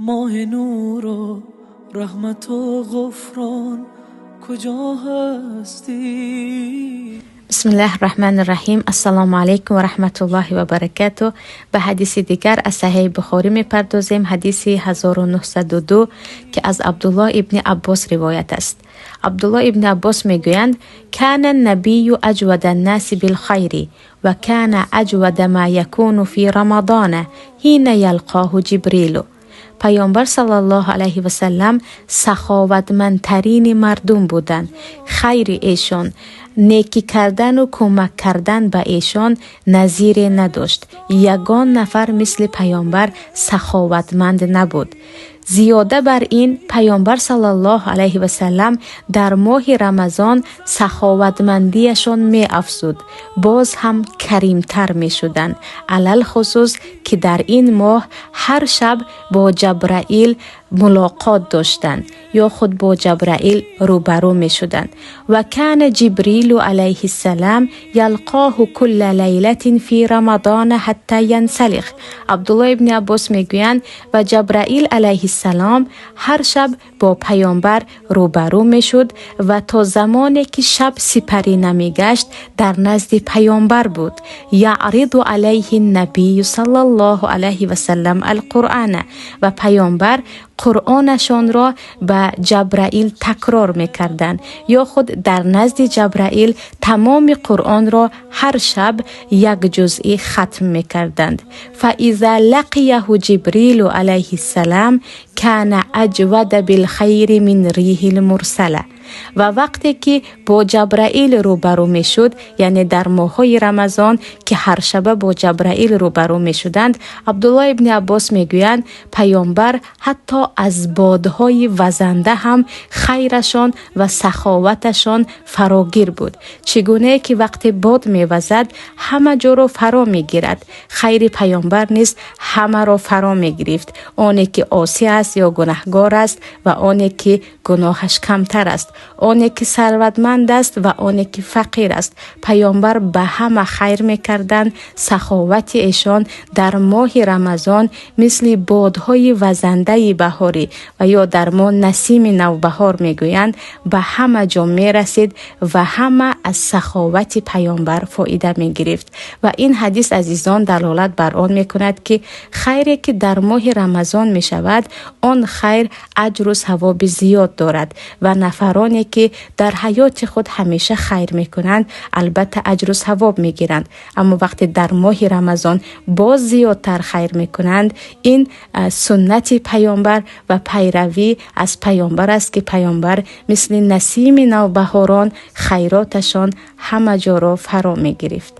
ماه نور و رحمت و غفران کجا هستی؟ بسم الله الرحمن الرحیم. السلام علیکم و رحمت الله و برکاته. به حدیث دیگر از صحیح بخاری میپردازیم. حدیث 1902 که از عبدالله ابن عباس روایت است. عبدالله ابن عباس میگویند کان النبی اجود الناس بالخیر و کان اجود ما یکون فی رمضان حین یلقاه جبریل. پیامبر صلی الله علیه و سلم سخاوتمندترین مردم بودند. خیر ایشان، نیکی کردن و کمک کردن به ایشان نظیر نداشت. یگان نفر مثل پیامبر سخاوتمند نبود. زیاده بر این پیامبر صلی الله علیه و سلم در ماه رمضان سخاوتمندیشان می افزود. باز هم کریمتر می شدند. علل خصوص که در این ماه هر شب با جبرائیل ملاقات داشتند یا خود با جبرائیل روبرو می شدند. و کان جبریل علیه السلام یلقاه کل لیلة فی رمضان حتی ینسلخ. عبدالله ابن عباس میگویند و جبرائیل علیه السلام هر شب با پیامبر روبرو می شد و تا زمانی که شب سپری نمی گشت در نزد پیامبر بود. یعرض علیه النبی صلی الله علیه و سلم القرآن و پیامبر قرآنشان را به جبرائیل تکرار میکردند یا خود در نزد جبرائیل تمام قرآن را هر شب یک جزئی ختم میکردند. فاذا لقیه جبریل علیه السلام کان اجود بالخیر من ریح المرسله. و وقتی که با جبرائیل روبرو می شد، یعنی در ماهای رمضان که هر شب با جبرائیل روبرو می شدند، عبدالله ابن عباس می گویند پیامبر حتی از بادهای وزنده هم خیرشان و سخاوتشان فراگیر بود. چگونه که وقتی باد می وزد همه جا را فرا می گیرد، خیر پیامبر نیز همه را فرا می گرفت. آنی که عاصی است یا گناهگار است و آنی که گناهش کمتر است، آنی که ثروتمند است و آنی که فقیر است، پیامبر به همه خیر میکردند. سخاوت ایشان در ماه رمضان مثل بادهای وزنده بهاری و یا در ما نسیم نوبهار میگویند به همه جا میرسید و همه از سخاوت پیامبر فایده میگرفت. و این حدیث عزیزان دلالت بر آن میکند که خیری که در ماه رمضان میشود آن خیر اجر و ثواب زیاد دارد و نفرانی که در حیات خود همیشه خیر میکنند البته اجر و ثواب میگیرند، اما وقتی در ماه رمضان باز زیادتر خیر میکنند. این سنت پیامبر و پیروی از پیامبر است که پیامبر مثل نسیم نوبهاران خیراتشان همه جا را فرا میگرفت.